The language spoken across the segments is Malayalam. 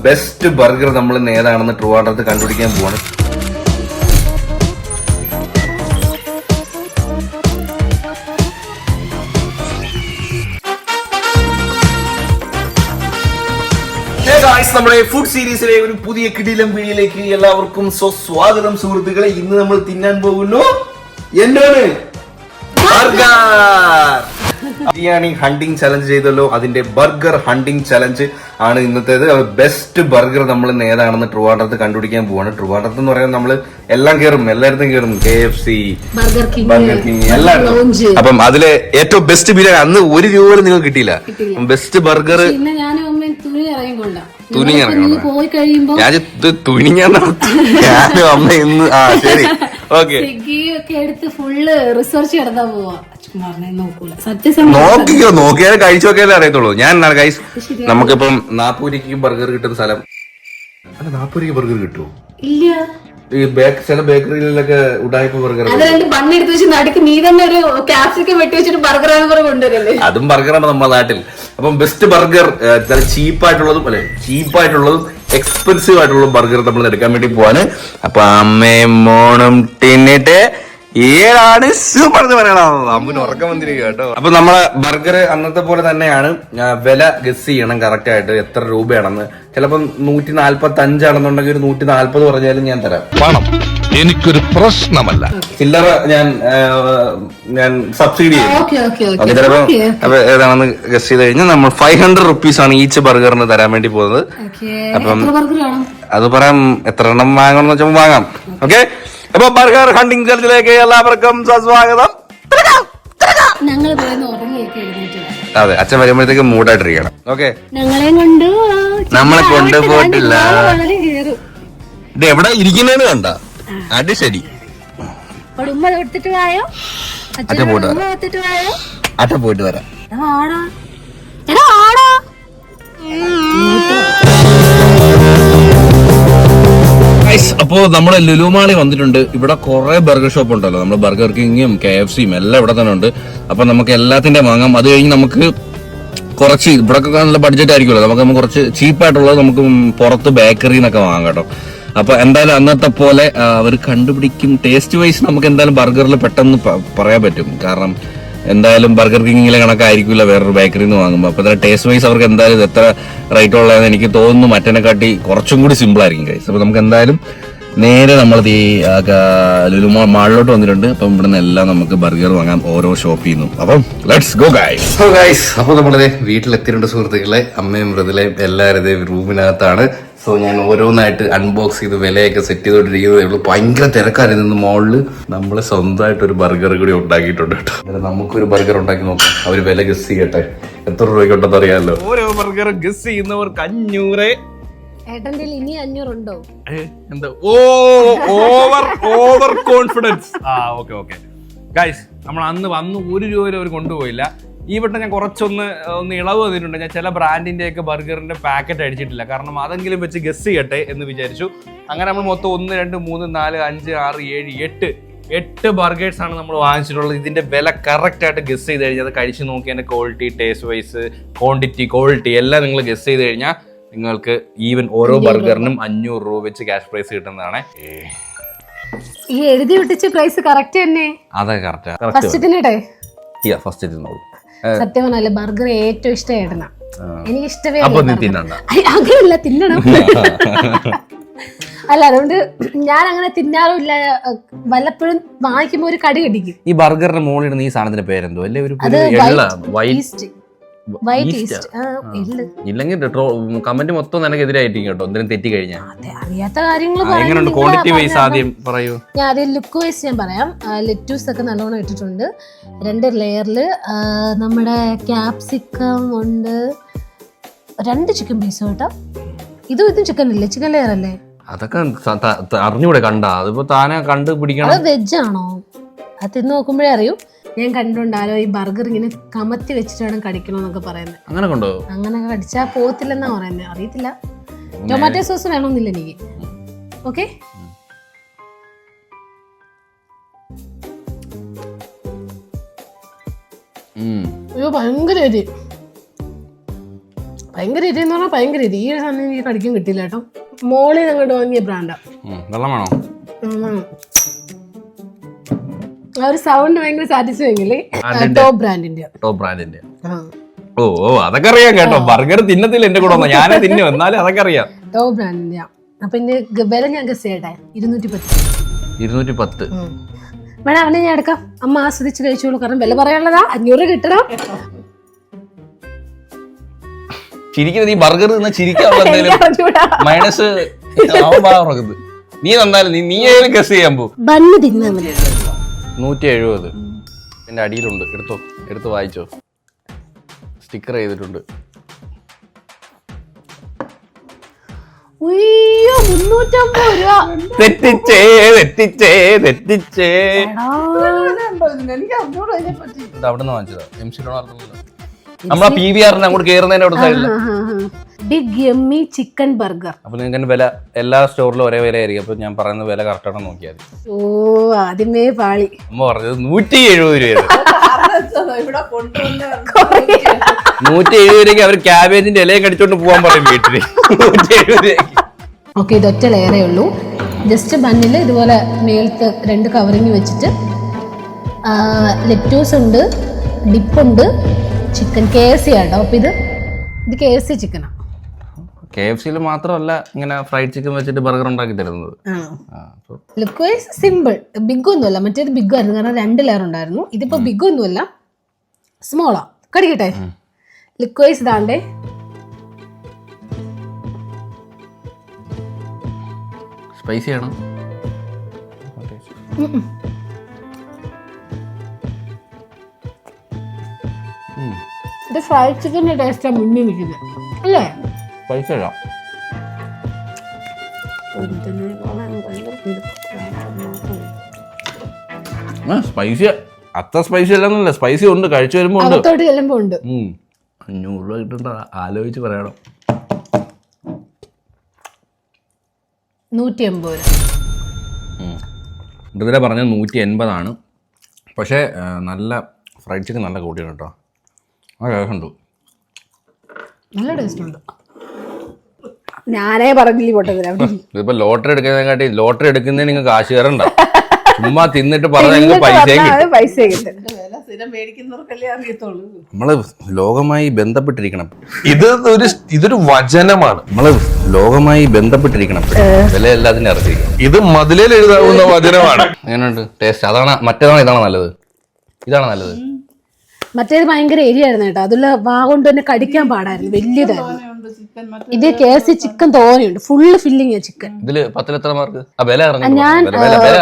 ബെസ്റ്റ് ബർഗർ നമ്മൾ ഏതാണെന്ന് ട്രിവാൻഡ്രത്ത് കണ്ടുപിടിക്കാൻ പോവാണ്. നമ്മുടെ ഫുഡ് സീരീസിലെ ഒരു പുതിയ കിടിലം വീഡിയോയിലേക്ക് എല്ലാവർക്കും സ്വാഗതം സുഹൃത്തുക്കളെ. ഇന്ന് നമ്മൾ തിന്നാൻ പോകുന്നു എന്താണ് ബർഗർ. ബിരിയാണി ഹണ്ടിങ് ചലഞ്ച് ചെയ്തല്ലോ, അതിന്റെ ബർഗർ ഹണ്ടിങ് ചലഞ്ച് ആണ് ഇന്നത്തേത്. ബെസ്റ്റ് ബർഗർ നമ്മൾ ഏതാണെന്ന് ട്രിവാൻഡ്രത്ത് കണ്ടുപിടിക്കാൻ പോവാണ്. ട്രിവാൻഡ്രത്ത് എന്ന് പറയുന്നത് നമ്മള് എല്ലാം കയറും, എല്ലായിടത്തും കയറും, KFC, ബർഗർ കിങ് എല്ലാം. അപ്പം അതിലെ ഏറ്റവും ബെസ്റ്റ് ബിരിയാണി അന്ന് £1 പോലും നിങ്ങൾക്ക് കിട്ടിയില്ല. ബെസ്റ്റ് ബർഗർ തുണിഞ്ഞാനും അമ്മ ഇന്ന് ശരി ഓക്കെ നോക്കിയാലേ കഴിച്ചു നോക്കിയാലേ അറിയത്തുള്ളൂ. ഞാൻ ഗൈസ് നമുക്കിപ്പം നാപ്പൂരിക്ക് ബർഗർ കിട്ടുന്ന സ്ഥലം. അല്ല, നാപ്പൂരിക്ക് ബർഗർ കിട്ടുമോ? ഇല്ല. ഈ ചില ബേക്കറികളിലൊക്കെ ഉടായ്പ ബർഗർ, അതും ബർഗറാണ് നമ്മുടെ നാട്ടിൽ. അപ്പം ബെസ്റ്റ് ബർഗർ ചീപ്പായിട്ടുള്ളതും ചീപ്പായിട്ടുള്ളതും എക്സ്പെൻസീവ് ആയിട്ടുള്ള ബർഗർ നമ്മൾ എടുക്കാൻ വേണ്ടി പോവാണ്. അപ്പൊ അമ്മയും മോണും തിന്നിട്ട് ഏതാണ് സൂപ്പർ പറയണം. അമ്മന് ഉറക്കം വന്നിരിക്കുക കേട്ടോ. അപ്പൊ നമ്മളെ ബർഗർ അന്നത്തെ പോലെ തന്നെയാണ്. വില ഗസ് ചെയ്യണം കറക്റ്റ് ആയിട്ട് എത്ര രൂപയാണെന്ന്. ചിലപ്പോ 145 ആണെന്നുണ്ടെങ്കിൽ ഒരു 140 പറഞ്ഞാലും ഞാൻ തരാം. പണം എനിക്കൊരു പ്രശ്നമല്ല. ചില്ലറ ഞാൻ സബ്സിഡി ചെയ്യും. ചിലപ്പോ അപ്പൊ ഏതാണെന്ന് ഗസ് ചെയ്ത് കഴിഞ്ഞാൽ നമ്മൾ 500 റുപ്പീസ് ആണ് ഈച്ച് ബർഗറിന് തരാൻ വേണ്ടി പോകുന്നത്. അപ്പം അത് പറയാം, എത്ര എണ്ണം വാങ്ങണം എന്ന് വെച്ചാൽ വാങ്ങാം. ഓക്കെ, അപ്പൊ ബർഗർ ഹണ്ടിങ് ചലഞ്ചിലേക്ക് എല്ലാവർക്കും സ്വാഗതം. അതെ, അച്ഛൻ വരുമ്പോഴത്തേക്ക് മൂഡായിട്ടിരിക്കണം. ഓക്കെ, നമ്മളെ കൊണ്ടുപോയിട്ടില്ല. ഇത് എവിടെ ഇരിക്കുന്നതെന്ന് കണ്ട അത് ശരി. അച്ഛൻ പോയിട്ട് വരാം. അപ്പോ നമ്മള് ലുലുമാളി വന്നിട്ടുണ്ട്. ഇവിടെ കുറെ ബർഗർ ഷോപ്പ് ഉണ്ടല്ലോ, നമ്മള് ബർഗർ കിങ്ങും KFCയും എല്ലാം ഇവിടെ തന്നെ ഉണ്ട്. അപ്പൊ നമുക്ക് എല്ലാത്തിന്റെ വാങ്ങാം. അത് കഴിഞ്ഞ് നമുക്ക് കുറച്ച് ഇവിടെ നല്ല ബഡ്ജറ്റ് ആയിരിക്കുമല്ലോ, നമുക്ക് കുറച്ച് ചീപ്പായിട്ടുള്ളത് നമുക്ക് പുറത്ത് ബേക്കറിന്നൊക്കെ വാങ്ങാം കേട്ടോ. അപ്പൊ എന്തായാലും അന്നത്തെ പോലെ അവർ കണ്ടുപിടിക്കും. ടേസ്റ്റ് വൈസ് നമുക്ക് എന്തായാലും ബർഗറിൽ പെട്ടെന്ന് പറയാൻ പറ്റും. കാരണം എന്തായാലും ബർഗർ കിങ്ങിലെ കണക്കായിരിക്കില്ല വേറൊരു ബേക്കറിയിൽ നിന്ന് വാങ്ങുമ്പോൾ. അപ്പൊ ടേസ്റ്റ് വൈസ് അവർക്ക് എന്തായാലും എത്ര റേറ്റ് ഉള്ളതെന്ന് എനിക്ക് തോന്നുന്നു മറ്റേനെക്കാട്ടി കുറച്ചും കൂടി സിമ്പിൾ ആയിരിക്കും ഗൈസ്. അപ്പൊ നമുക്ക് എന്തായാലും നേരെ നമ്മൾ ഈ ലുലു മാളിലോട്ട് വന്നിട്ടുണ്ട്. അപ്പം ഇവിടുന്ന് എല്ലാം നമുക്ക് ബർഗർ വാങ്ങാം ഓരോ ഷോപ്പിൽ നിന്നും. അപ്പം ലെറ്റ്സ് ഗോ ഗൈസ്. അപ്പൊ നമ്മളത് വീട്ടിലെത്തിയിട്ടുണ്ട് സുഹൃത്തുക്കളെ. അമ്മയും മൃദുലയും എല്ലാവരും റൂമിനകത്താണ്. സോ ഞാൻ ഓരോന്നായിട്ട് അൺബോക്സ് ചെയ്ത് വിലയൊക്കെ സെറ്റ് ചെയ്തോണ്ടിരിക്കുന്നതേ ഉള്ളൂ. ഭയങ്കര തിരക്കായിരുന്നു മോളില്. നമ്മള് സ്വന്തമായിട്ട് ഒരു ബർഗർ കൂടി ഉണ്ടാക്കിയിട്ടുണ്ട് കേട്ടോ. നമുക്കൊരു ബർഗർ ഉണ്ടാക്കി നോക്കാം. അവര് വില ഗസ് ചെയ്യട്ടെ, എത്ര രൂപയ്ക്ക് ഉണ്ടെന്ന് അറിയാമല്ലോ. ഓരോ ബർഗർ ഗസ് ചെയ്യുന്നവർക്ക് 500. ഇനി 500 ഉണ്ടോ? എന്താ ഓവർ കോൺഫിഡൻസ്. ഓക്കെ ഗൈസ്, നമ്മൾ അന്ന് വന്ന് ₹1 അവർ കൊണ്ടുപോയില്ല. ഈ വട്ടം ഞാൻ കുറച്ചൊന്ന് ഇളവ് തന്നിട്ടുണ്ട്. ഞാൻ ചില ബ്രാൻഡിന്റെ ഒക്കെ ബർഗറിന്റെ പാക്കറ്റ് അടിച്ചിട്ടില്ല, കാരണം അതെങ്കിലും വെച്ച് ഗസ് ചെയ്യട്ടെ എന്ന് വിചാരിച്ചു. അങ്ങനെ നമ്മൾ മൊത്തം 1, 2, 3, 4, 5, 6, 7, 8 ബർഗേഴ്സ് ആണ് നമ്മൾ വാങ്ങിച്ചിട്ടുള്ളത്. ഇതിന്റെ വില കറക്റ്റ് ആയിട്ട് ഗസ് ചെയ്ത് കഴിഞ്ഞാൽ അത് കഴിച്ച് നോക്കി അതിന്റെ ക്വാളിറ്റി, ടേസ്റ്റ് വൈസ്, ക്വാളിറ്റി എല്ലാം നിങ്ങൾ ഗസ് ചെയ്ത് കഴിഞ്ഞാൽ നിങ്ങൾക്ക് ഈവൻ ഓരോ ബർഗറിനും ₹500 വെച്ച് ക്യാഷ് പ്രൈസ് കിട്ടുന്നതാണ്. ഈ എഴുതി വിട്ടിച്ച പ്രൈസ് കറക്റ്റ് തന്നെ. അതെ, കറക്റ്റ്. ഫസ്റ്റ് തിന്നോളൂ. സത്യം പറഞ്ഞാല് ബർഗർ ഏറ്റവും ഇഷ്ടമായിട്ടാ. എനിക്ക് ഇഷ്ടമേ അങ്ങനെയല്ല, തിന്നണം. അല്ല, അതുകൊണ്ട് ഞാൻ അങ്ങനെ തിന്നാറുമില്ല. വല്ലപ്പോഴും വാങ്ങിക്കുമ്പോ ഒരു കടി കടിക്കും. ഈ ബർഗറിന്റെ മുകളിൽ ഈ സാധനത്തിന്റെ പേരെന്തോ അല്ലേ? ഒരു ഇല്ലെങ്കിൽ കമന്റ് മൊത്തം നിനക്ക് എതിരായിരിക്കും കേട്ടോ, എന്തെങ്കിലും തെറ്റി കഴിഞ്ഞാൽ. അറിയാത്ത കാര്യങ്ങൾ ക്വാണ്ടിറ്റി വൈസ് ആദ്യം പറയൂ. ഞാൻ ആദ്യം ലുക്ക് വൈസ് ഞാൻ പറയാം. ലെറ്റൂസ് ഒക്കെ നല്ലോണം ഇട്ടിട്ടുണ്ട് 2 ലെയറില്. നമ്മുടെ ക്യാപ്സിക്കം ഉണ്ട്, 2 ചിക്കൻ പീസ് കേട്ടോ. ഇതും ചിക്കൻ ഇല്ലേ, ചിക്കൻ ലെയർ അല്ലേ? അതൊക്കെ അറിഞ്ഞൂടെ കണ്ടാ? അതിപ്പോ താനെ കണ്ടുപിടിക്കണം. അത് വെജ് ആണോ? അത് തിന്ന് നോക്കുമ്പോഴേ അറിയൂ. ഞാൻ കണ്ടിട്ടുണ്ടാലോ ഈ ബർഗർ ഇങ്ങനെ കമത്തി വെച്ചിട്ട് വേണം കടിക്കണമെന്നൊക്കെ പറയുന്നത്. അങ്ങനെ കൊണ്ടോ? അങ്ങനെ കടിച്ചാ പോത്തില്ലെന്നാ പറയുന്നത്. അറിയത്തില്ല. ടൊമാറ്റോ സോസ് വേണമെന്നില്ല എനിക്ക്. ഓക്കെ, ഭയങ്കര ഭയങ്കര എരി എന്ന് പറഞ്ഞാൽ ഭയങ്കര എരി. ഈ ഒരു സാധനം എനിക്ക് കടിക്കാൻ കിട്ടില്ല കേട്ടോ. മോളിൽ അങ്ങോട്ട് വാങ്ങിയ ബ്രാൻഡാ. വെള്ളം വേണോ? ആ ഒരു സൗണ്ട് ഭയങ്കര സാറ്റിസ്ഫൈ എങ്കില് ടോപ്പ് ബ്രാൻഡിന്റെ. ഓ അതൊക്കെ അറിയാം കേട്ടോ. ബർഗർ തിന്നത്തില്ല എന്റെ കൂടെ വന്നാൽ, ഞാനേ തിന്നു എന്നാലും അതൊക്കെ അറിയാം. ടോപ്പ് ബ്രാൻഡിന്റെ. അപ്പൊ ഇതിന്റെ വില ഞാൻ ഗസ് ചെയ്യട്ടെ, 210. വേണം അവനെ ഞാൻ എടുക്കാം. അമ്മ ആസ്വദിച്ച് കഴിച്ചോളൂ, കാരണം വില പറയാനുള്ളതാ. 500 കിട്ടണം. ചിരിക്കുന്നത് ഈ ബർഗർ തിന്നാ ചിരിക്കാനുള്ള മൈനസ് നീ തന്നാലും നീ ഗസ് ചെയ്യാൻ പോകും. 170 എന്റെ അടിയിലുണ്ട്, എടുത്ത് വായിച്ചോ, സ്റ്റിക്കർ ചെയ്തിട്ടുണ്ട്. തെറ്റിച്ചേ. അവിടെ നിന്ന് വാങ്ങിച്ചതാ. MC നമ്മളെ PVR അങ്ങോട്ട് കേറുന്നതിന്റെ അവിടെ സൈഡില് ബിഗ് യമ്മി ചിക്കൻ ബർഗർ. അപ്പൊ നിങ്ങൾക്ക് വില എല്ലാ സ്റ്റോറിലും ഒരേ വില ആയിരിക്കും. അപ്പൊ ഞാൻ പറയുന്ന വില കറക്റ്റ് ആണോ നോക്കിയാൽ. ഓ ആദ്യമേ പാളി. അമ്മ പറഞ്ഞത് 170 രൂപ. 170 രൂപയ്ക്ക് അവർ ക്യാബേജിന്റെ ഇലയും കടിച്ചോണ്ട് പോകാൻ പറയും വീട്ടില്. 170 രൂപയ്ക്ക്. ഓക്കെ, ഇതൊറ്റ ലെയറേ ഉള്ളൂ. ജസ്റ്റ് ബണ്ണിൽ ഇതുപോലെ മേലത്തെ 2 കവറിങ് വെച്ചിട്ട് ലെറ്റൂസ് ഉണ്ട്, ഡിപ്പുണ്ട്, ചിക്കൻ KFC ആട്ടോ. അപ്പൊ ഇത് KFC ചിക്കനാണ്. KFC മാത്രമല്ല ഇങ്ങനെ ഫ്രൈഡ് ചിക്കൻ വെച്ചിട്ട് ബർഗർ ഉണ്ടാക്കി തരുന്നത്. Look wise simple. ബിഗ് ഒന്നുമല്ല, മറ്റേത് ബിഗ് ആയിരുന്നു കാരണം 2 ലെയർ ഉണ്ടായിരുന്നു. ഇതിപ്പോ ബിഗ് ഒന്നുമല്ല, സ്മോളാ. കടിക്കട്ടെ. ലുക്ക് വൈസ് ഇതാണ്ടേ. സ്പൈസി ആണോ? ഇത് ഫ്രൈഡ് ചിക്കൻ്റെ ടേസ്റ്റാ മുന്നിൽ നിൽക്കുന്നത് അല്ലേ? സ്പൈസി അല്ല. സ്പൈസി അത്ര സ്പൈസി അല്ലെന്നല്ല, സ്പൈസി ഉണ്ട്. കഴിച്ചു വരുമ്പോ ഉണ്ട്. 500 രൂപ കിട്ടണ്ട, ആലോചിച്ച് പറയണം. 180. മൃദുല പറഞ്ഞത് 180 പക്ഷേ നല്ല ഫ്രൈഡ് ചിക്കൻ നല്ല കൂട്ടിയാണ് കേട്ടോ. ആ കേസുണ്ട്, നല്ല ടേസ്റ്റ് ഉണ്ട്. ഞാനേ പറഞ്ഞില്ല പൊട്ടത്തില്ല. ഇതിപ്പോ ലോട്ടറി എടുക്കുന്നതിനെക്കാട്ടി ലോട്ടറി എടുക്കുന്നതിന് നിങ്ങൾ കാശ് കയറണ്ട. ചുമ്മാ തിന്നിട്ട് പറഞ്ഞ പൈസ കിട്ടും. നമ്മള് ലോകമായി ബന്ധപ്പെട്ടിരിക്കണം. ഇതൊരു വചനമാണ്. നമ്മള് ലോകമായി ബന്ധപ്പെട്ടിരിക്കണം. വില എല്ലാത്തിനും അറിഞ്ഞിരിക്കണം. ഇത് മതിലേൽ എഴുതാവുന്ന വചനമാണ്. എങ്ങനെയുണ്ട് ടേസ്റ്റ്? അതാണ് മറ്റേതാണോ ഇതാണോ നല്ലത്? ഇതാണ് നല്ലത്. മറ്റേത് ഭയങ്കര എരിയായിരുന്നു കേട്ടോ. അതുള്ള വാ കൊണ്ട് തന്നെ കടിക്കാൻ പാടായിരുന്നു, വലിയതായിരുന്നു. ഇത് KFC ചിക്കൻ തോനെയുണ്ട്, ഫുള്ള് ഫില്ലിങ് ചിക്കൻ. ഇതില് 10 എത്ര മാർക്ക്? വില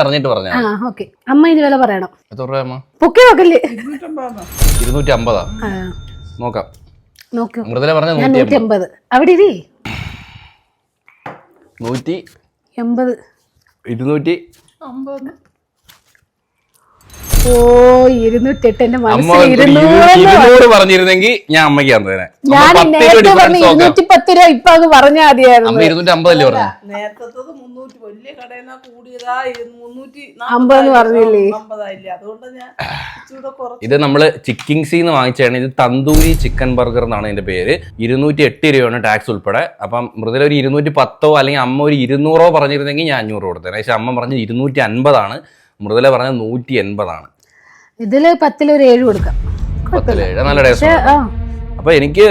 അറിഞ്ഞിട്ട് പറഞ്ഞ. ഓക്കെ, അമ്മ ഇതിന് വില പറയണം. എത്ര രൂപ അമ്മ? പൊക്കി നോക്കല്ലേ? 250. നോക്കാം. മൃദുല പറഞ്ഞ 180. അവിടെ ഇരി. 180. 250. ഓ 208. എന്റെ അമ്മ 200 പറഞ്ഞിരുന്നെങ്കിൽ ഞാൻ അമ്മയ്ക്ക് തന്നേനെ. ഞാൻ നേരത്തെ പറഞ്ഞു 210 രൂപ. ഇപ്പൊ അത് പറഞ്ഞാൽ മതിയായിരുന്നു. അമ്മ 250 അല്ലേ പറഞ്ഞു? 50 പറഞ്ഞില്ലേ? ഇത് നമ്മള് ചിക്കിങ്സിന്ന് വാങ്ങിച്ചാണ്. ഇത് തന്തൂരി ചിക്കൻ ബർഗർ എന്നാണ് ഇതിന്റെ പേര്. 208 രൂപയാണ് ടാക്സ് ഉൾപ്പെടെ. അപ്പം മൃദുല ഒരു 210 അല്ലെങ്കിൽ അമ്മ ഒരു 200 പറഞ്ഞിരുന്നെങ്കിൽ ഞാൻ 500 കൊടുത്തേനെ. പക്ഷെ അമ്മ പറഞ്ഞത് 250. മൃദുല പറഞ്ഞത് 180. ഇതില് 10 ഒരു 7 കൊടുക്കാം. 10 നല്ല ടേസ്റ്റ്. അപ്പൊ എനിക്ക്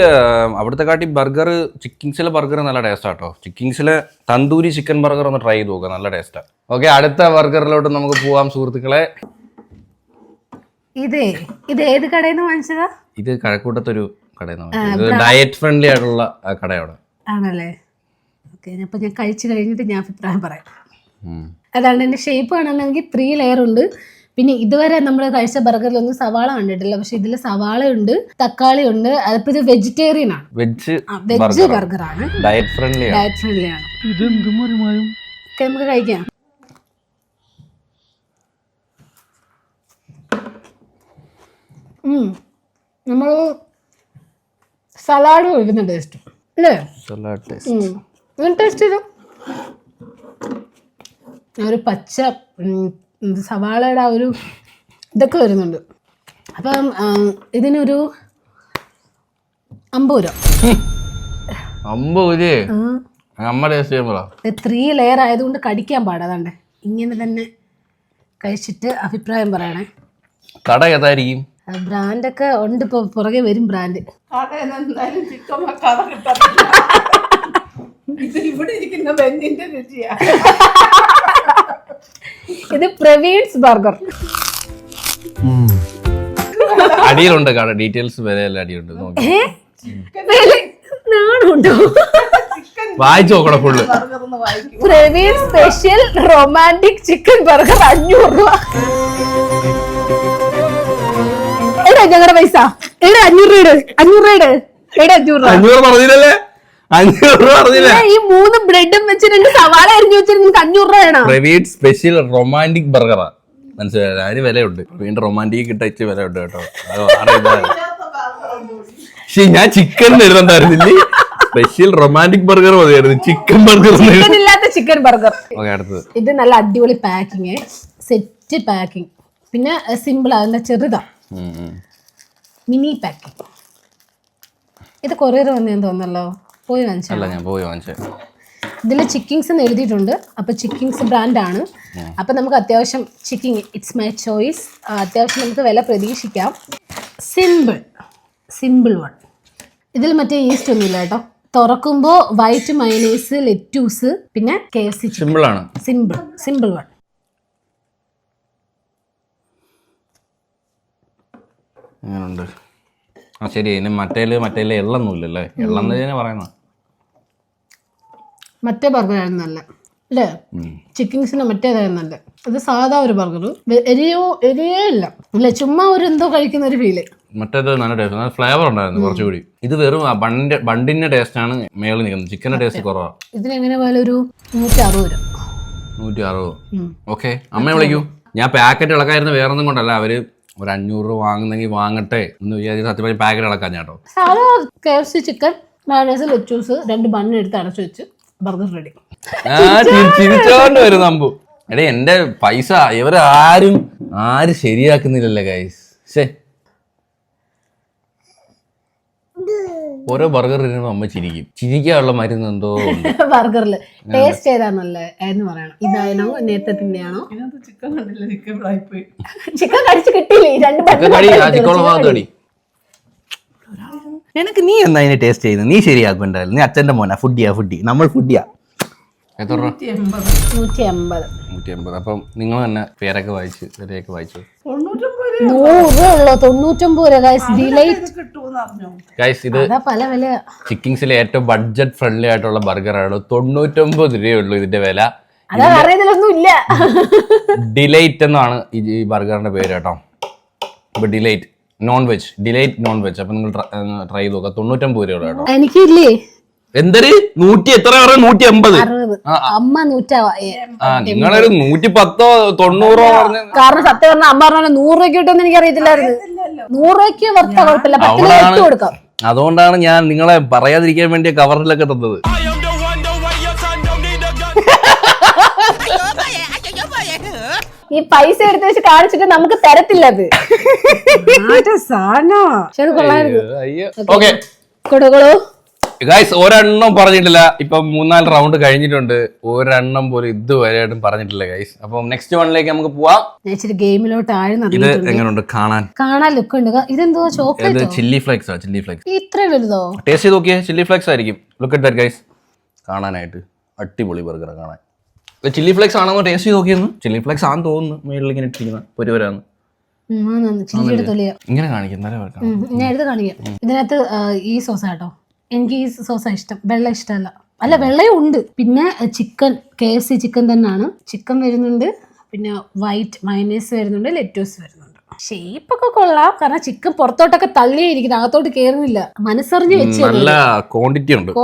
അവിടുത്തെ കാട്ടി ബർഗർ, ചിക്കിങ്സിലെ ബർഗർ നല്ല ടേസ്റ്റാ കേട്ടോ. ചിക്കിങ്സിലെ തന്തൂരി ചിക്കൻ ബർഗർ ഒന്ന് ട്രൈ ചെയ്ത് നോക്കുക, നല്ല ടേസ്റ്റാ. ഓക്കെ, അടുത്ത ബർഗറിലോട്ട് നമുക്ക് പോവാം സുഹൃത്തുക്കളെ. ഇത് ഏത് കടയിൽ നിന്ന് വാങ്ങിച്ചതാ? ഇത് കഴക്കൂട്ടത്തൊരു കടയിൽ നിന്ന് വാങ്ങിച്ചത്. ഇത് ഡയറ്റ് ഫ്രണ്ട്ലി ആയിട്ടുള്ള കടയാണ്. ആണല്ലേ? ഓക്കെ, അപ്പൊ ഞാൻ കഴിച്ചു കഴിഞ്ഞിട്ട് ഞാൻ അഭിപ്രായം പറയാം. അതാണ് എന്റെ ഷേപ്പ് കാണണമെങ്കിൽ 3 ലെയർ ഉണ്ട്. പിന്നെ ഇതുവരെ നമ്മൾ കഴിച്ച ബർഗറിലൊന്നും സവാള കണ്ടിട്ടില്ല, പക്ഷെ ഇതിൽ സവാള ഉണ്ട്, തക്കാളി ഉണ്ട്. അതിപ്പോ ഇത് വെജിറ്റേറിയൻ ആണ്, വെജ് ബർഗർ ആണ്, ഡയറ്റ് ഫ്രണ്ട്ലി ആണ്. നമുക്ക് കഴിക്കാം. നമ്മൾ സലാഡ് കഴിക്കുന്ന ടേസ്റ്റ് അല്ലേ? ടേസ്റ്റ് ചെയ്തു. ഒരു പച്ച സവാളയുടെ ആ ഒരു ഇതൊക്കെ വരുന്നുണ്ട്. അപ്പം ഇതിനൊരു 50 രൂപ. അമ്പൂലേ അമ്മ ടേസ്റ്റ് ചെയ്യുമ്പോഴാ 3 ലെയർ ആയതുകൊണ്ട് കടിക്കാൻ പാടാതാണ്ട് ഇങ്ങനെ തന്നെ കഴിച്ചിട്ട് അഭിപ്രായം പറയണേ. കട ഏതായിരിക്കും? ബ്രാൻഡൊക്കെ ഉണ്ട്, ഇപ്പൊ പുറകെ വരും ബ്രാൻഡ്. ഇത് പ്രവീൺസ് ബർഗർ. അടിയിലുണ്ട് കട ഡീറ്റെയിൽസ് വരെ എല്ലാം അടിയുണ്ട്. നാണുണ്ടോ? വായിച്ചു നോക്കണം full. Praveen special romantic chicken burger 500 രൂപ. എടാ ഞങ്ങളുടെ പൈസ എടാ 500 രൂപ 500 രൂപ എടാ 500 പറഞ്ഞില്ലല്ലേ? 500 രൂപ പറഞ്ഞില്ല. ഈ 3 ബ്രെഡും വെച്ച് 2 സവാള അരിഞ്ഞു വെച്ചിട്ട് നിങ്ങൾക്ക് 500 രൂപ വേണം. പ്രവീൺ സ്പെഷ്യൽ റൊമാൻറ്റിക് ബർഗറാ, മനസ്സിലായത്? അതിന് വിലയുണ്ട്. വീണ്ടും റൊമാൻറ്റിക് കിട്ടിച്ച് വിലയുണ്ട് കേട്ടോ. പക്ഷെ ഞാൻ ചിക്കൻ എഴുതണ്ടായിരുന്നില്ലേ? സ്പെഷ്യൽ റൊമാൻറ്റിക് ബർഗർ മതിയായിരുന്നു, ചിക്കൻ ബർഗർ ഇല്ലാത്ത ചിക്കൻ ബർഗർ. അടുത്തത് ഇത് നല്ല അടിപൊളി പാക്കിങ്, സെറ്റ് പാക്കിങ്. പിന്നെ സിമ്പിൾ അതിന്റെ ചെറുതാ, മിനി പാക്കിങ്. ഇത് കൊറിയർ വന്നേന്ന് തോന്നല്ലോ, പോയി വാങ്ങിച്ചല്ല? ഞാൻ പോയി വാങ്ങിച്ചേ. ഇതിൽ ചിക്കിങ്സ് എന്ന് എഴുതിയിട്ടുണ്ട്. അപ്പോൾ ചിക്കിങ്സ് ബ്രാൻഡാണ്. അപ്പം നമുക്ക് അത്യാവശ്യം ചിക്കിങ് ഇറ്റ്സ് മൈ ചോയ്സ്. അത്യാവശ്യം നമുക്ക് വില പ്രതീക്ഷിക്കാം. Simple one. ഇതിൽ മറ്റേ ഈസ്റ്റ് ഒന്നുമില്ല കേട്ടോ. തുറക്കുമ്പോൾ വൈറ്റ് മയനൈസ്, ലെറ്റൂസ്, പിന്നെ KFC. സിമ്പിൾ ആണ്. Simple one. എങ്ങനെയുണ്ട്? ആ ശരി, ഇനി മറ്റേല് എള്ളൊന്നുമില്ലല്ലേ? എള്ളം പറയുന്ന മറ്റേ ബർഗർ ആയിരുന്നു നല്ല അല്ലേ? ചിക്കിങ്സിന് മറ്റേതായിരുന്നു നല്ല. ഇത് സാധാ ഒരു ബർഗർ, എരിയേ ഇല്ല, ചുമ്മാ ഒരു എന്തോ കഴിക്കുന്ന ഒരു ഫീല്. മറ്റേത് നല്ല ടേസ്റ്റ്, നല്ല ഫ്ലേവർ ഉണ്ടായിരുന്നു കുറച്ചുകൂടി. ഇത് വെറും ബണ്ടിന്റെ ടേസ്റ്റ് ആണ് മേളിൽ നിൽക്കുന്നത്, ചിക്കന്റെ ടേസ്റ്റ് കുറവാണ്. ഇതിനെങ്ങനെ പോലെ ഒരു 160 രൂപ. 160. ഓക്കെ, അമ്മയെ വിളിക്കൂ. ഞാൻ പാക്കറ്റ് ഇളക്കായിരുന്നു, വേറെ ഒന്നും കൊണ്ടല്ല. അവര് ഒരു 500 രൂപ വാങ്ങുന്നെങ്കിൽ വാങ്ങട്ടെ എന്ന് വിചാരിച്ച് സത്യം പറഞ്ഞാൽ പാക്കറ്റ് ഇളക്കാൻ കേട്ടോ. സാധാ KFC chicken, mayonnaise, lettuce, 2 bun എടുത്ത് അടച്ചു വെച്ച് ബർഗർ റെഡി. ചിരിച്ചോണ്ട് വരും നമ്പു. എടേ എന്റെ പൈസ ഇവരാരും ശരിയാക്കുന്നില്ലല്ലേ ഗൈസ്. ഓരോ ബർഗർ ഇരുന്ന് അമ്മ ചിരിക്കാനുള്ള മരുന്ന് എന്തോ ബർഗറില് ടേസ്റ്റ് ഏതാന്നല്ലേ എന്ന് പറയണം. ഇതാണോ നേരത്തെ തന്നെയാണോ? ചിക്കൻ കടിച്ച് കിട്ടിയില്ലേ? 2 നിനക്ക് നീ എന്നാ അതിനെ ടേസ്റ്റ് ചെയ്യുന്നത്? നീ ശരിയാക്കുണ്ടായിരുന്നു. നീ അച്ഛന്റെ മോനാ, ഫുഡി നമ്മൾ ഫുഡിയാ. എത്ര രൂപ? 180. അപ്പം നിങ്ങൾ തന്നെ പേരൊക്കെ വായിച്ചു, വിലയൊക്കെ വായിച്ചു. 99 ഗൈസ് ഇത് പല വില. ചിക്കിങ്സിലെ ഏറ്റവും ബഡ്ജറ്റ് ഫ്രണ്ട്ലി ആയിട്ടുള്ള ബർഗറാണ്. 99 രൂപയുള്ളൂ ഇതിന്റെ വില. ഡിലൈറ്റ് എന്നാണ് ഈ ബർഗറിന്റെ പേര് കേട്ടോ. ഇപ്പൊ ഡിലൈറ്റ് നോൺ വെജ്. അപ്പൊ നിങ്ങൾ ട്രൈ ചെയ്ത് നോക്കാം. 99 രൂപ കേട്ടോ. എനിക്കില്ലേ എന്തൊരു 100 എത്ര 180? അമ്മ 100. നിങ്ങളൊരു 110 90 പറഞ്ഞു. കാരണം സത്യം പറഞ്ഞ അമ്മ പറഞ്ഞ 100 രൂപയ്ക്ക് കിട്ടുമെന്ന് എനിക്ക് അറിയത്തില്ലായിരുന്നു. 100 രൂപയ്ക്ക് വർത്ത കുഴപ്പമില്ല, 10 രൂപ കൊടുക്കാം. അതുകൊണ്ടാണ് ഞാൻ നിങ്ങളെ പറയാതിരിക്കാൻ വേണ്ടി കവറിലൊക്കെ തന്നത്. ഈ പൈസ എടുത്ത് വെച്ച് കാണിച്ചിട്ട് നമുക്ക് തരത്തില്ല അത്. കൊടുകളോ ഗൈസ്, ഒരെണ്ണം പറഞ്ഞിട്ടില്ല. ഇപ്പൊ 3-4 റൗണ്ട് കഴിഞ്ഞിട്ടുണ്ട്, ഒരെണ്ണം പോലും ഇതുവരെയായിട്ടും പറഞ്ഞിട്ടില്ല ഗൈസ്. അപ്പം നെക്സ്റ്റ് വണ്ണിലേക്ക് നമുക്ക് പോവാം. ഗെയിമിലോട്ട് ഇത് എങ്ങനെയുണ്ട് കാണാൻ ലുക്ക് ഉണ്ട്. ഇതെന്തോ ചോക്ലേറ്റ് ചില്ലി ഫ്ലേക്സ്. ഇത്ര വലുതോ? ടേസ്റ്റ് ചെയ്ത് നോക്കിയേ. ചില്ലി ഫ്ലേക്സ് ആയിരിക്കും. Look at that guys. കാണാനായിട്ട് അടിപൊളി ബർഗർ കാണാൻ. ചില്ലി ഫ്ലേക്സ് ആണെന്ന് ടേസ്റ്റ് ചെയ്ത് നോക്കിയെന്ന്. ചില്ലി ഫ്ലേക്സ് ആണെന്ന് തോന്നുന്നു. മേളിൽ ഇങ്ങനെ ഇട്ടിരിക്കുന്ന പൊരുവരാന്ന് ഇങ്ങനെ കാണിക്കും. ഞാൻ എടുത്ത് കാണിക്കാം. ഇതിനകത്ത് ഈ സോസ് കേട്ടോ, എനിക്ക് ഈ സോസാ ഇഷ്ടം, വെള്ള ഇഷ്ടമല്ല. അല്ല, വെള്ളയും ഉണ്ട്. പിന്നെ ചിക്കൻ, KFC ചിക്കൻ തന്നെയാണ്. ചിക്കൻ വരുന്നുണ്ട്, പിന്നെ വൈറ്റ് മയനൈസ് വരുന്നുണ്ട്, ലെറ്റൂസ് വരുന്നുണ്ട്. ഷേപ്പൊക്കെ കൊള്ളാം, കാരണം ചിക്കൻ പുറത്തോട്ടൊക്കെ തള്ളിയിരിക്കുന്നത്, അകത്തോട്ട് കേറുന്നില്ല. മനസ്സറിഞ്ഞ് വെച്ച് നല്ല ക്വാണ്ടിറ്റി ഉണ്ട്. നല്ല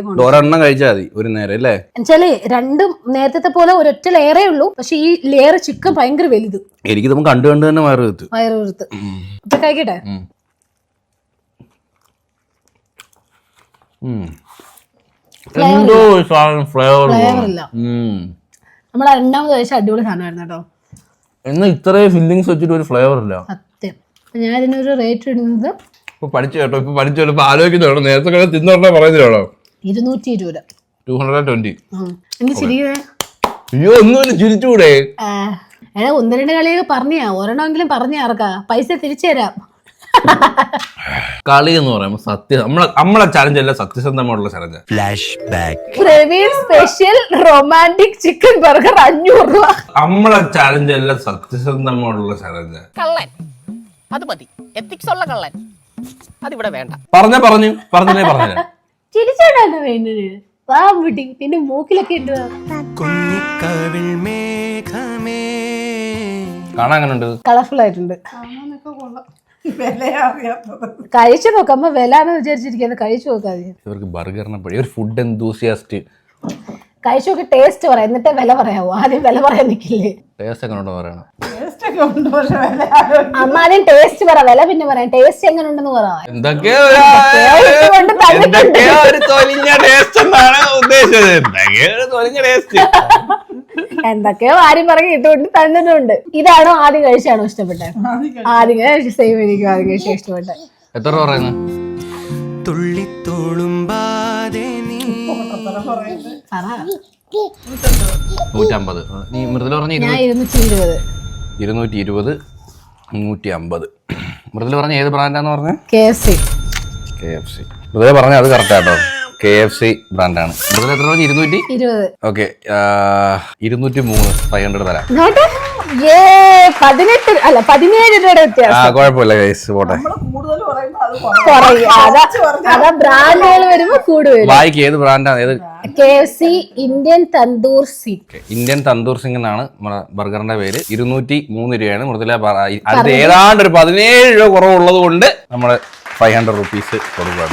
ക്വാണ്ടിറ്റി. ഒരെണ്ണം കഴിച്ചാൽ മതി ഒരു നേരം അല്ലേ? എന്നുവെച്ചാല് രണ്ടും നേരത്തെ പോലെ ഒരൊറ്റ ലെയറേ ഉള്ളൂ, പക്ഷെ ഈ ലെയർ ചിക്കൻ ഭയങ്കര വലുത്. എനിക്ക് നമുക്ക് കണ്ടു തന്നെ വയറ് വീർത്ത്. ഇപ്പൊ കഴിക്കട്ടെ. ഫ്ലേവർ ഇല്ല. നമ്മൾ 2ാമത് കഴിച്ച അടിപൊളി സാധനമായിരുന്നു കേട്ടോ. എന്നാ ഇത്രയും ഫില്ലിങ്സ് വെച്ചിട്ട് ഒരു ഫ്ലേവർ ഇല്ല. സത്യം. ഞാൻ ഇതിനൊരു റേറ്റ് ഇടുന്നത് ഇപ്പൊ പഠിച്ചു കേട്ടോ. ഇപ്പൊ ആലോചിക്കുന്നുണ്ടോ? നേരത്തെ തിന്നോണ്ടാ പറയുന്നില്ലോ. 220. 220. എനിക്ക് ചിരിക്കുന്നേ. അയ്യോ ഒന്നുമില്ല, ചിരിച്ചൂടെ? എടാ 1-2 കളിയൊക്കെ പറഞ്ഞാ, ഒരെണ്ണമെങ്കിലും പറഞ്ഞാ ആർക്കാ പൈസ തിരിച്ചു തരാം. കളി എന്ന് പറയുമ്പോൾ സത്യം നമ്മളെ ചലഞ്ച് അല്ല, സത്യസന്ധമായിട്ടുള്ള challenge. Praveen special romantic chicken burger 500 രൂപ. നമ്മളെ ചലഞ്ച് അല്ല, സത്യസന്ധമായിട്ടുള്ള ചലഞ്ച്. കള്ളൻ അത് മതി, എത്തിക്സ് ഉള്ള കള്ളൻ അതിവിടെ വേണ്ട. പറഞ്ഞില്ലേ ചിരിച്ചാണോ വേണ്ടത്? വാ മുട്ടി നിന്റെ മൂക്കിലൊക്കെ ഇട്ടു. കാണാൻ അങ്ങനെ ഉണ്ട്, കളർഫുൾ ആയിട്ടുണ്ട്. കഴിച്ചു നോക്കുമ്പോ വിലാന്ന് വിചാരിച്ചിരിക്കുന്നത്, കഴിച്ചു നോക്കാതെ. ഇവർക്ക് ബർഗറിനെ പഴയ ഒരു ഫുഡ് എന്തൂസിയാസ്റ്റ്. കഴിച്ചു നോക്കി ടേസ്റ്റ് പറയാം, എന്നിട്ടേ വില പറയാവോ? ആദ്യം വില പറയാൻ നിൽക്കില്ലേ? ടേസ്റ്റ് ഒക്കെ ഉണ്ടോ പറയണം. അമ്മ ആദ്യം ടേസ്റ്റ് പറ, വില പിന്നെ പറയാം. ടേസ്റ്റ് എങ്ങനെ ഉണ്ടെന്ന് പറയാം. എന്തൊക്കെയോ ഒരു തൊലിഞ്ഞ ടേസ്റ്റ് എന്നാണ് ഉദ്ദേശിച്ചത്. എന്തൊക്കെയോ ആരും പറഞ്ഞ് ഇട്ടുകൊണ്ട് തന്നിട്ടുണ്ട്. ഇതാണോ ആദ്യം കഴിച്ചാണോ ഇഷ്ടപ്പെട്ടത്? ആദ്യം കഴിച്ച സെയിം എനിക്കും ആദ്യം കഴിച്ച ഇഷ്ടപ്പെട്ടത്. എത്ര രൂപ പറയുന്നത്? $150. നീ മൃദുല പറഞ്ഞ ഞാൻ 220. 220, 150. മൃദുല പറഞ്ഞ ഏത് ബ്രാൻഡാന്ന് പറഞ്ഞ? KFC. മൃദുല പറഞ്ഞ അത് കറക്റ്റ് ആട്ടോ, KFC ബ്രാൻഡാണ്. മൃദുല എത്ര പറഞ്ഞ? 220. ഓക്കെ, 203. 500 തരാം. 18 അല്ല 17 രൂപയുടെ വ്യത്യാസം. കുഴപ്പമില്ല ഗൈസ്, പോട്ടെ. അതാ ബ്രാൻഡുകൾ വരുമ്പോ കൂടുതൽ. വായിക്ക് ഏത് ബ്രാൻഡാണ്? ഏത്? KFC Indian tandoor Singh. Indian tandoor Singh എന്നാണ് നമ്മുടെ ബർഗറിന്റെ പേര്. 203 രൂപയാണ് മൃദുല. അത് ഏതാണ്ട് ഒരു 17 രൂപ കുറവുള്ളത് കൊണ്ട് നമ്മള് 500 rupees കൊടുക്കുക.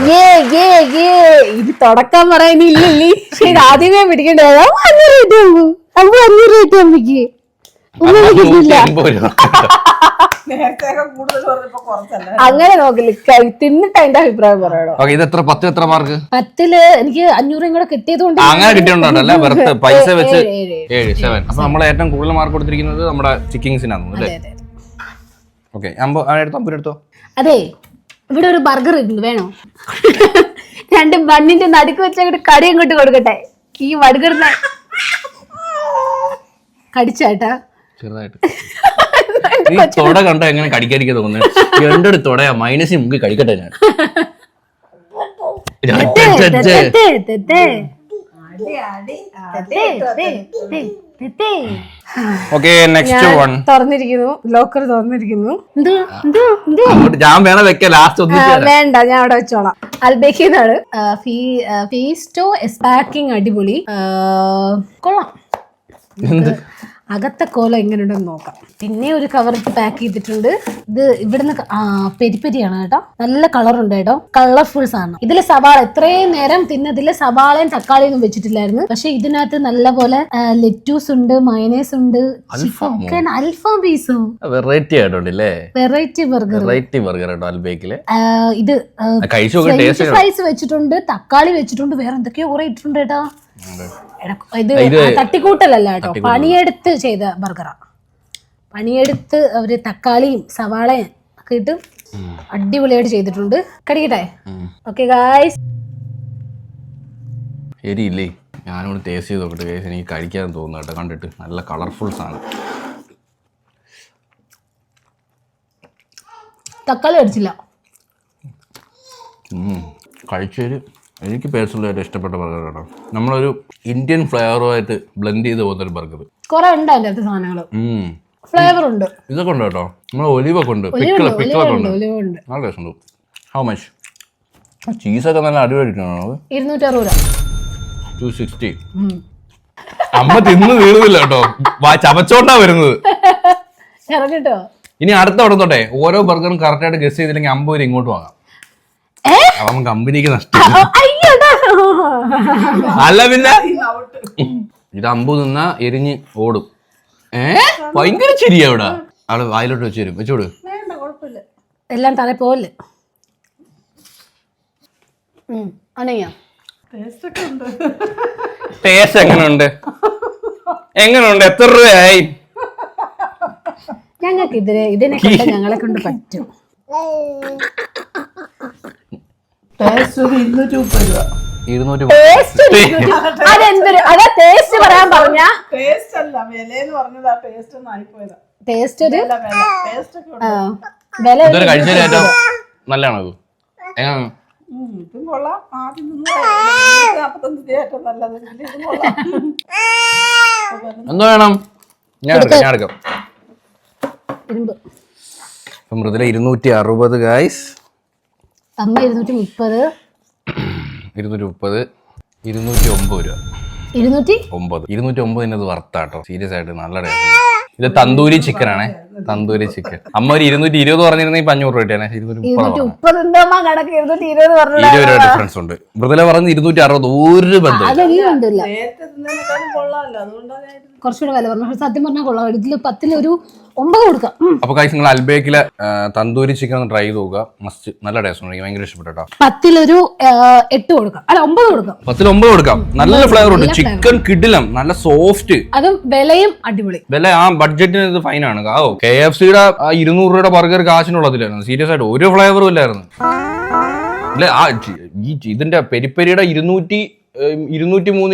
ഇത് തുടക്കം പറയുന്നില്ലല്ലേ? ഇത് ആദ്യമേ പിടിക്കേണ്ടത്. 500 രൂപ അമ്മയ്ക്ക് അങ്ങനെ നോക്കില്ല, തിന്നിട്ട് അതിന്റെ അഭിപ്രായം പറയണോ? ഇത് എത്ര? 10 എത്ര മാർക്ക്? 10-ല് എനിക്ക് 500 കൂടെ കിട്ടിയത് കൊണ്ട് അങ്ങനെ കിട്ടിയിട്ടുണ്ടല്ലേ? വെറുതെ പൈസ വെച്ച് 7. അപ്പൊ നമ്മൾ ഏറ്റവും കൂടുതൽ മാർക്ക് കൊടുത്തിരിക്കുന്നത് നമ്മുടെ ചിക്കിങ്സിനാണ് അല്ലേ? ഓക്കെ, എടുത്തോ. അതെ, ഇവിടെ ഒരു ബർഗർ ഉണ്ട്, വേണോ? 2 ബണ്ണിന്റെ നടുക്ക് വെച്ചങ്ങോട്ട് കടി അങ്ങോട്ട് കൊടുക്കട്ടെ. ഈ ബർഗറിനെ കടിച്ചാട്ടാ ചെറുതായിട്ട്. ഈ തൊട കണ്ടോ എങ്ങനെ കടിക്കാതിരിക്കാൻ തോന്നുന്നു? എന്റെ ഒരു തൊടയാ, മൈനസ് മുക്കി കടിക്കട്ടെ ഞാൻ. Okay, next one. തുറന്നിരിക്കുന്നു, ലോക്കർ തുറന്നിരിക്കുന്നു. ഞാൻ വേണം വെക്കാൻ, ലാസ്റ്റ് ഒന്നും വേണ്ട, ഞാൻ അവിടെ വെച്ചോളാം. അൽബേക്കിന്നാണ്. ഫീസ്റ്റോ പാക്കിംഗ് അടിപൊളി, കൊള്ളാം. അകത്തെ കോല എങ്ങനെയുണ്ടെന്ന് നോക്കാം. പിന്നെ ഒരു കവറിട്ട് പാക്ക് ചെയ്തിട്ടുണ്ട്. ഇത് ഇവിടുന്ന് പെരിപ്പെരിയാണ് കേട്ടോ, നല്ല കളറുണ്ട് കേട്ടോ, കളർഫുൾ സാധനം. ഇതില് സവാള ഇത്രയും നേരം തിന്നതില് സവാളയും തക്കാളിയൊന്നും വെച്ചിട്ടില്ലായിരുന്നു. പക്ഷെ ഇതിനകത്ത് നല്ല പോലെ ലെറ്റൂസ് ഉണ്ട്, മയനേസ് ഉണ്ട്, ചിക്കൻ അൽഫാം പീസും. വെറൈറ്റി ആയിട്ടോണ്ടല്ലേ? വെറൈറ്റി ബർഗർ കേട്ടോ അൽബേക്കില്. ഇത് ഫ്രൈസ് വെച്ചിട്ടുണ്ട്, തക്കാളി വെച്ചിട്ടുണ്ട്, വേറെ എന്തൊക്കെയോ കുറെ ഇട്ടിട്ടുണ്ട് കേട്ടോ. ഇത് തട്ടിക്കൂട്ടലല്ല കേട്ടോ, പണിയെടുത്ത് ചെയ്ത ബർഗറാ. പണിയെടുത്ത് അവര് തക്കാളിയും സവാളയും ഒക്കെ ഇട്ട് അടിപൊളിയായിട്ട് ചെയ്തിട്ടുണ്ട്. കടിക്കട്ടെ? Okay guys. എരിയില്ലേ? ഞാനോട് ടേസ്റ്റ് ചെയ്ത് നോക്കട്ടെ ഗൈസ്, എനിക്ക് കഴിക്കാൻ തോന്നുന്നു കേട്ടോ കണ്ടിട്ട്. നല്ല കളർഫുൾ സാധനം. തക്കാളി അടിച്ചില്ല. കഴിച്ചൊരു എനിക്ക് പേഴ്സണലായിട്ട് ഇഷ്ടപ്പെട്ട ബർഗർ കേട്ടോ. നമ്മളൊരു ഇന്ത്യൻ ഫ്ലേവറുമായിട്ട് ബ്ലെൻഡ് ചെയ്ത് പോകുന്നൊരു ബർഗർ. കുറെ ഉണ്ട് അതിൻ്റെ അകത്ത് സാധനങ്ങൾ, ഫ്ലേവർ ഉണ്ട്. ഇതൊക്കെ ഉണ്ട് കേട്ടോ, നമ്മൾ ഒലിവൊക്കെ ഉണ്ട്, പിക്കിളൊക്കെ ഉണ്ട്, നല്ല ടേസ്റ്റ് ഉണ്ട്. How much? ചീസൊക്കെ നല്ല അടിപൊളിയായിട്ടാണോ? 260 രൂപ. 260. അമ്മ തിന്ന് തീർന്നില്ല കേട്ടോ, ചവച്ചോണ്ടാ വരുന്നത്. ഇറങ്ങിട്ടോ. ഇനി അടുത്ത അവിടെ തൊട്ടെ ഓരോ ബർഗറും കറക്റ്റായിട്ട് ഗസ് ചെയ്തില്ലെങ്കിൽ 50 രൂപ ഇങ്ങോട്ട് വാങ്ങാം. അവൻ കമ്പനിക്ക് നഷ്ടം. അല്ല പിന്നെ ഇത് 50 നിന്നാ എരിഞ്ഞ് ഓടും. ഭയങ്കര ശരിയാ ഇവിടെ. ആള് വായിലോട്ട് വെച്ച് തരും, വെച്ചോട്. എല്ലാം തല പോലെ ടേസ്റ്റ് എങ്ങനെയുണ്ട്? എത്ര രൂപയായി? ഞങ്ങൾക്ക് ഇതിനെ കൊണ്ട് ഞങ്ങളെ കൊണ്ട് പറ്റും. 230 രൂപ. അതെന്തൊരു അതാ ടേസ്റ്റ് പറയാൻ പറഞ്ഞ ടേസ്റ്റ് അല്ല വിലയെന്ന് പറഞ്ഞത് ആ ടേസ്റ്റ് ഒന്നും ആയിപ്പോയതാ. ടേസ്റ്റ് ഒരു ടേസ്റ്റ് ഒക്കെ ഉണ്ട്. വില ഇതൊരു കഴിച്ചതിൽ ഏറ്റവും നല്ലതാണോ ഇത്? എങ്ങനെയാണ്? ഇതും കൊള്ളാം. ആദ്യം 45 ഏറ്റവും നല്ലത്. ഇതും കൊള്ളാം. എന്തോ വേണം? ഞാൻ എടുക്കാം. ഇരുമ്പ് ഇപ്പം മൃദുല 260 ഗായ്സ്, അമ്മ 230, 230, 209 രൂപ. 209 ഇത് വർത്താട്ടോ. സീരിയസ് ആയിട്ട് നല്ല ടേസ്റ്റ്. ഇത് തന്തൂരി ചിക്കൻ ആണേ, തന്തൂരി ചിക്കൻ. അമ്മ ഒരു 220 പറഞ്ഞിരുന്നെങ്കിൽ 500 രൂപ കിട്ടിയാണേ. 230 20 രൂപ ഡിഫറൻസ് ഉണ്ട്. മൃദുല പറഞ്ഞ് 260, ഒരു ബന്ധം. നേരത്തെ തിന്നതിനേക്കാളും കൊള്ളാമല്ലോ, അതുകൊണ്ടാണ് ഞാൻ കുറച്ചുകൂടെ വില പറഞ്ഞു. സത്യം പറഞ്ഞാൽ കൊള്ളാം. ഇതില് 10 ഒരു 9 കൊടുക്കാം. അപ്പൊ ഗൈസ് നിങ്ങൾ അൽബേക്കിലെ തന്തൂരി ചിക്കൻ ഒന്ന് ട്രൈ ചെയ്ത് നോക്കുക. മസ്റ്റ്, നല്ല ടേസ്റ്റ് ഉണ്ട്. എനിക്ക് ഭയങ്കര ഇഷ്ടപ്പെട്ടു കേട്ടോ. 10 ഒരു 8 കൊടുക്കാം, അല്ല 9 കൊടുക്കാം. 10 9 കൊടുക്കാം. നല്ല ഫ്ലേവർ ഉണ്ട്. ചിക്കൻ കിടിലം, നല്ല സോഫ്റ്റ്. അതും വിലയും അടിപൊളി. വില ആ ബഡ്ജറ്റിന് ഇത് ഫൈനാണ്. KFCയുടെ ആ 200 രൂപയുടെ ബർഗർ കാശിനുള്ളതിലായിരുന്നു. സീരിയസ് ആയിട്ട് ഒരു ഫ്ലേവറും ഇല്ലായിരുന്നു. അല്ലെ ഇതിന്റെ പെരിപ്പെരിയുടെ 203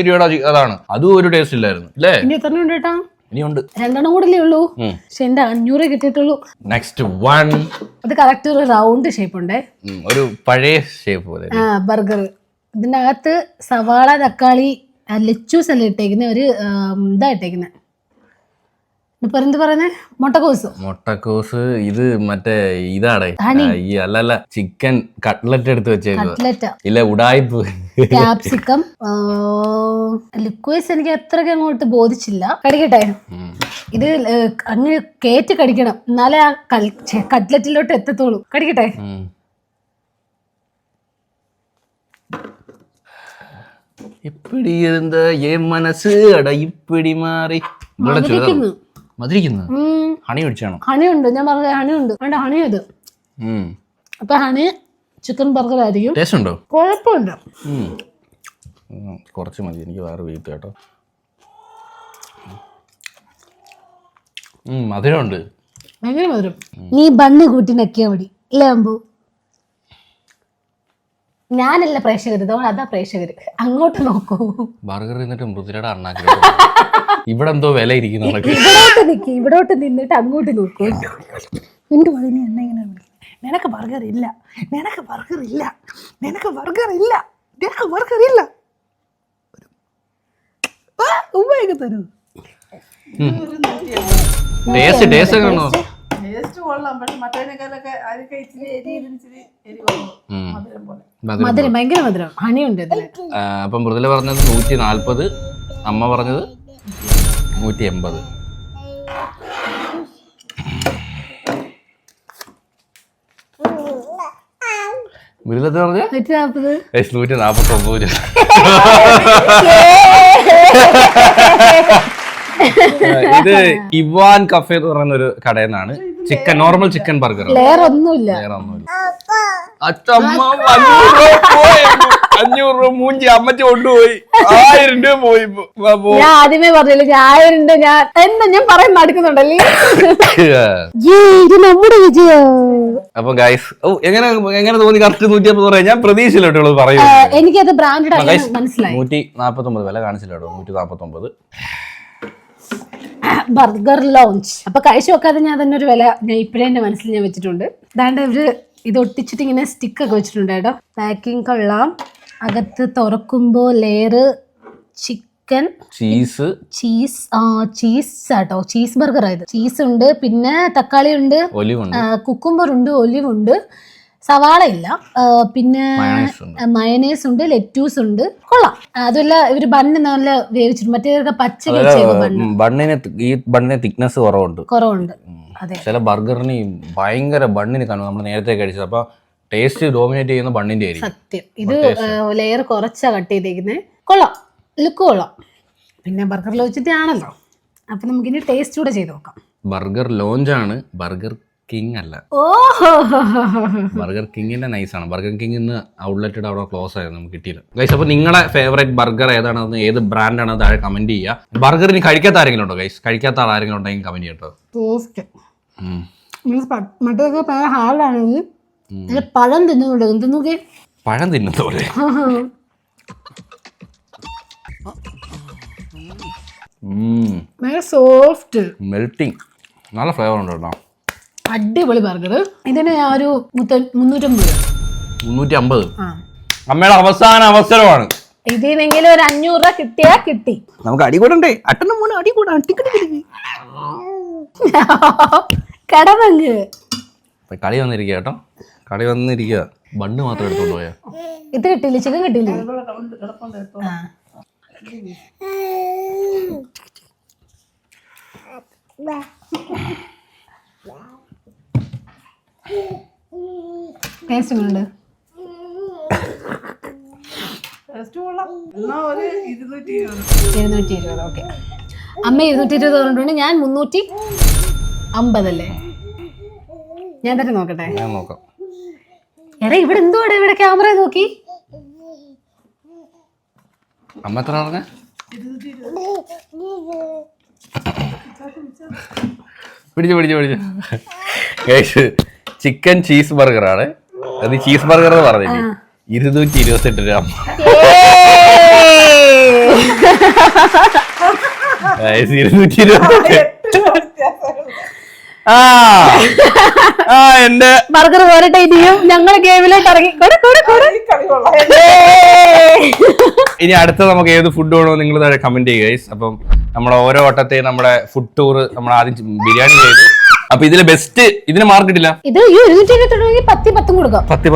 രൂപയുടെ അതാണ്, അതും ഒരു ടേസ്റ്റ് ഇല്ലായിരുന്നു അല്ലേ? ഇനി എത്ര ഉണ്ട് കേട്ടാ? ഇനിയുണ്ട് 2 കൂടല്ലേ ഉള്ളൂ. പക്ഷെ എന്റെ 500 കിട്ടിയിട്ടുള്ളൂ. Next one. അത് കറക്റ്റ് ഒരു റൗണ്ട് ഷേപ്പ് ഉണ്ടേ, ഒരു പഴയ ഷേപ്പ് പോലെ ബർഗർ. ഇതിന്റെ അകത്ത് സവാള, തക്കാളി, ലെച്ചൂസ് അല്ലേ ഇട്ടേക്കുന്ന, ഒരു ഇതാ ഇട്ടേക്കുന്നത്. ഇപ്പൊ എന്ത് പറയുന്നേ? മുട്ടക്കോസ്. ഇത് മറ്റേ ഇതാടേ, ഈ അല്ലല്ല, ചിക്കൻ കട്ട്ലറ്റ് എടുത്ത് വെച്ചേക്കുക. ഇല്ല, ഉടായ്പ്. ക്യാപ്സിക്കം, ലിക്വേഴ്സ് എനിക്ക് അത്രയ്ക്ക് അങ്ങോട്ട് ബോധിച്ചില്ല. കടിക്കട്ടെ. ഇത് അങ്ങ് കേറ്റ് കടിക്കണം, എന്നാലേ ആ കട്ട്ലറ്റിലോട്ട് എത്തത്തോളൂ. കടിക്കട്ടെ. ഇപ്പിടി ഇരുந்த ഏൻ മനസ്സ് അട ഇപ്പിടി മാറി. മധുരിക്കുന്നു. ഹണി ഒഴിച്ചാണോ? ഹണി ഉണ്ട്, ഞാൻ പറഞ്ഞ ഹണി ഉണ്ട്. വേണ്ട, ഹണി ഇത്. അപ്പൊ ഹണി ചിക്കൻ ബർഗർ ആയിരിക്കും. ടേസ്റ്റ് ഉണ്ടോ? കുഴപ്പമില്ല. കുറച്ച് മതി, എനിക്ക് വേറെ വീട്ട് കേട്ടോ. മധുരമുണ്ട്, ഭയങ്കര മധുരം. നീ ബണ്ണ് കൂട്ടി നക്കിയാ മതി അല്ലേ അമ്പു? ഞാനല്ല പ്രേക്ഷകർ, അതാ പ്രേക്ഷകര്. അങ്ങോട്ട് നോക്കൂ. ബർഗർ തിന്നിട്ട് മൃദുലയുടെ അണ്ണാക്കി ഇവിടെ എന്തോ വില ഇരിക്കുന്നു. ഇവിടോട്ട് നിന്നിട്ട് അങ്ങോട്ട് നോക്കൂ. എന്റെ വളരെ എന്നെ ഇങ്ങനെ നിനക്ക് ബർഗർ ഇല്ല, നിനക്ക് ബർഗർ ഇല്ല, നിനക്ക് ബർഗർ ഇല്ല, നിനക്ക് ബർഗർ ഇല്ല. ഉമ്മയൊക്കെ തരൂ. ടേസ്റ്റ് കാണോ? ടേസ്റ്റ് കൊള്ളാം. പക്ഷെ മറ്റേതിനേക്കാളൊക്കെ അതൊക്കെ ഇച്ചിരി എരിവ് മധുരം പോലെ. മധുരം, ഭയങ്കര മധുരം. ഹണിയുണ്ട് ഇതില്. അപ്പം മൃദുല പറഞ്ഞത് 140, അമ്മ പറഞ്ഞത് 180. മൃദുല പറഞ്ഞ 149. ഇത് ഇവാൻ കഫേ എന്ന് പറയുന്ന ഒരു കടയിൽ നിന്നാണ് chicken, normal chicken burger. Layer ഒന്നുമില്ല. 500 രൂപ മൂഞ്ചി അമ്മച്ചി കൊണ്ടുപോയി. 1000 രൂപ പോയി. ഞാൻ ആദ്യമേ പറഞ്ഞില്ല, 1000 രൂപ. ഞാൻ എന്താ ഞാൻ പറയാൻ നടക്കുന്നുണ്ടല്ലേ? ഇത് നമ്മുടെ വിജയം. അപ്പൊ ഗൈസ്, എങ്ങനെ തോന്നി? കറക്റ്റ് 150 പറയാം. ഞാൻ പ്രതീക്ഷയിലോട്ടുള്ളത് പറയൂ. എനിക്കത് ബ്രാൻഡഡ് മനസ്സിലായി. 149 വില കാണിച്ചില്ല കേട്ടോ. 149 ബർഗർ ലോഞ്ച്. അപ്പൊ കഴിച്ചു നോക്കാതെ ഞാൻ തന്നെ ഒരു വില ഞാൻ ഇപ്പഴേ എന്റെ മനസ്സിൽ ഞാൻ വെച്ചിട്ടുണ്ട്. അതാണ്ട് ഇവര് ഇത് ഒട്ടിച്ചിട്ട് ഇങ്ങനെ സ്റ്റിക്കൊക്കെ വെച്ചിട്ടുണ്ട് കേട്ടോ. പാക്കിംഗ് കൊള്ളാം. അകത്ത് തുറക്കുമ്പോ ലെയർ ചിക്കൻ, ചീസ് ആട്ടോ. ചീസ് ബർഗർ ആയത്. ചീസ് ഉണ്ട്, പിന്നെ തക്കാളി ഉണ്ട്, കുക്കുംബർ ഉണ്ട്, ഒലിവ് ഉണ്ട്, സവാള ഇല്ല, പിന്നെ മയനേസ് ഉണ്ട്, ലെറ്റൂസ് ഉണ്ട്. കൊള്ളാം. അതുമല്ല ഇവര് ബണ്ണ് നല്ല വേവിച്ചിട്ടുണ്ട്. മറ്റേ പച്ച ബണ്ണിന് തിക്നെസ് കുറവുണ്ട്. അതെ, ചില ബർഗറിന് ഭയങ്കര ബണ്ണിന് കാണും. നമ്മൾ നേരത്തെ കഴിച്ചത്. അപ്പൊ ടേസ്റ്റ് ഡോമിനേറ്റ് ചെയ്യുന്ന ബണ്ണിന്റെ ആയിരിക്കും. സത്യം. ഇത് ലെയർ കുറച്ചാ കട്ട് ചെയ്തേക്കുന്നത്. കൊള്ളാം, ലുക്ക് കൊള്ളാം. പിന്നെ ബർഗർ ലോഞ്ചിന്റെ ആണല്ലോ, അപ്പൊ നമുക്കിനി ടേസ്റ്റ് കൂടെ ചെയ്ത് നോക്കാം. ബർഗർ ലോഞ്ചാണ്, ബർഗർ കിങ് അല്ല. ബർഗർ കിങ്ങിന്റെ നൈസാണ്. ബർഗർ കിങ് ഇന്ന് ഔട്ട്ലെറ്റഡ് അവിടെ ക്ലോസ് ആയിരുന്നു, നമുക്ക് കിട്ടിയില്ല ഗൈസ്. അപ്പൊ നിങ്ങളുടെ ഫേവറേറ്റ് ബർഗർ ഏതാണെന്ന്, ഏത് ബ്രാൻഡാണ് താഴെ കമന്റ് ചെയ്യുക. ബർഗർ ഇനി കഴിക്കാത്ത ആരെങ്കിലും ഉണ്ടോ ഗൈസ്? കഴിക്കാത്ത ആരെങ്കിലും ഉണ്ടെങ്കിൽ കമന്റ് ചെയ്യട്ടോ. മറ്റൊക്കെ ഹാർഡാണെങ്കിൽ പഴം തിന്നുന്നുണ്ട്. എന്തെന്നൊക്കെ പഴം തിന്നുന്നോലെ ഭയങ്കര സോഫ്റ്റ് മെൽറ്റിങ്, നല്ല ഫ്ലേവർ ഉണ്ട് കേട്ടോ. അടിപൊളി ബർഗർ. ഇതിന് ഞാൻ ഒരു 350 രൂപ. 350. ആ, അമ്മയുടെ അവസാന അവസരമാണ്. ഇതിനെങ്കിലും ഒരു 500 രൂപ കിട്ടിയാ കിട്ടി. നമുക്ക് അടി കൂടണ്ടേ? അട്ടനും മോനെ അടി കൂടാ. കടമങ്ങ് കളി വന്നിരിക്കുക കേട്ടോ, കളി വന്നിരിക്കുക. ബണ്ണ് മാത്രം എടുത്തോണ്ട് പോയാ. ഇത് കിട്ടിയില്ല, ചിക്കൻ കിട്ടിയില്ല. ആ. ടേസ്റ്റ് എങ്ങനെയുണ്ട്? എന്നാ ഒരു 220. 220. ഓക്കെ, അമ്മ 220 പറഞ്ഞിട്ടുണ്ട്. ഞാൻ 350 അല്ലേ? ഞാൻ തന്നെ നോക്കട്ടെ. ഞാൻ നോക്കാം. എടാ ഇവിടെ എന്തുവാടെ, ഇവിടെ ക്യാമറ നോക്കി. അമ്മ എത്ര പറഞ്ഞ? പിടിച്ചു. ചിക്കൻ ചീസ് ബർഗർ ആണ്. അത് ചീസ് ബർഗർ എന്ന് പറഞ്ഞില്ലേ, 228 രൂപ. 228. എന്റെ ബർഗർ പോരട്ടെ, ഇനിയും ഞങ്ങൾ ഗെയിമിലോട്ട് ഇറങ്ങി. ഇനി അടുത്ത നമുക്ക് ഏത് ഫുഡ് വേണോ നിങ്ങൾ താഴെ കമന്റ് ചെയ്യുക ഗൈസ്. അപ്പം നമ്മുടെ ഓരോ വട്ടത്തെയും നമ്മുടെ ഫുഡ് ടൂർ നമ്മൾ ആദ്യം ബിരിയാണി ചെയ്തു. അപ്പൊ ഇതില് ബെസ്റ്റ്, ഇതിന് മാർക്ക് ഇട്ടില്ല. ഇത് 228 10 കൊടുക്കാം. 10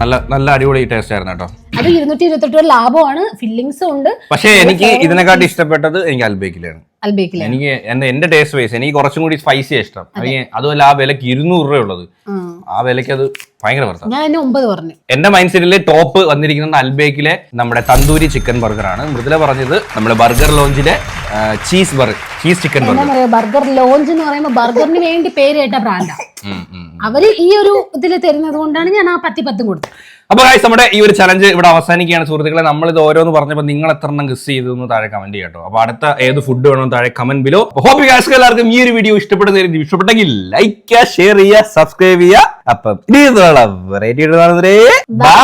നല്ല നല്ല അടിപൊളി ടേസ്റ്റ് ആയിരുന്നു കേട്ടോ. അത് 228 ലാഭമാണ്, ഫില്ലിങ്സും ഉണ്ട്. പക്ഷെ എനിക്ക് ഇതിനെക്കാട്ടി ഇഷ്ടപ്പെട്ടത് എനിക്ക് അൽബേക്കിലാണ്. അൽബേക്കിലെ എനിക്ക് എന്റെ ടേസ്റ്റ് വൈസ് എനിക്ക് കുറച്ചും കൂടി സ്പൈസി ഇഷ്ടം. അതുമല്ല ആ വിലക്ക് 200 രൂപ ഉള്ളത്, ആ വിലക്ക് അത് ഭയങ്കര വർത്താനം. ഞാൻ 9 പറഞ്ഞു. എന്റെ മൈൻഡ് സെറ്റില് ടോപ്പ് വന്നിരിക്കുന്നത് അൽബേക്കിലെ നമ്മുടെ തന്തൂരി ചിക്കൻ ബർഗർ ആണ്. മൃദുല പറഞ്ഞത് നമ്മുടെ ബർഗർ ലോഞ്ചിലെ ചീസ് ചിക്കൻ ബർഗർ. എന്താ പറയാ, ബർഗർ ലോഞ്ച് എന്ന് പറയുമ്പോൾ ബർഗറിന് വേണ്ടി പേര് കേട്ട ബ്രാൻഡാണ്. അവര് ഈ ഒരു ഇതിൽ തരുന്നത് കൊണ്ടാണ് ഞാൻ ആ 10 കൊടുത്തത്. അപ്പൊ ഗൈസ് നമ്മുടെ ഈ ഒരു ചലഞ്ച് ഇവിടെ അവസാനിക്കുകയാണ് സുഹൃത്തുക്കളെ. നമ്മളിത് ഓരോന്ന് പറഞ്ഞപ്പോൾ നിങ്ങൾ എത്ര എണ്ണം ഗസ് ചെയ്തു എന്ന് താഴെ കമന്റ് ചെയ്യട്ടോ. അപ്പൊ അടുത്ത ഏത് ഫുഡ് വേണമെന്ന് താഴെ കമന്റ് ബിലോ. ഹോപ്പ് ഗൈസ് എല്ലാവർക്കും ഈ ഒരു വീഡിയോ ഇഷ്ടപ്പെട്ടെങ്കിൽ ലൈക്ക് ചെയ്യുക, ഷെയർ ചെയ്യുക, സബ്സ്ക്രൈബ് ചെയ്യുക. അപ്പം ബൈ.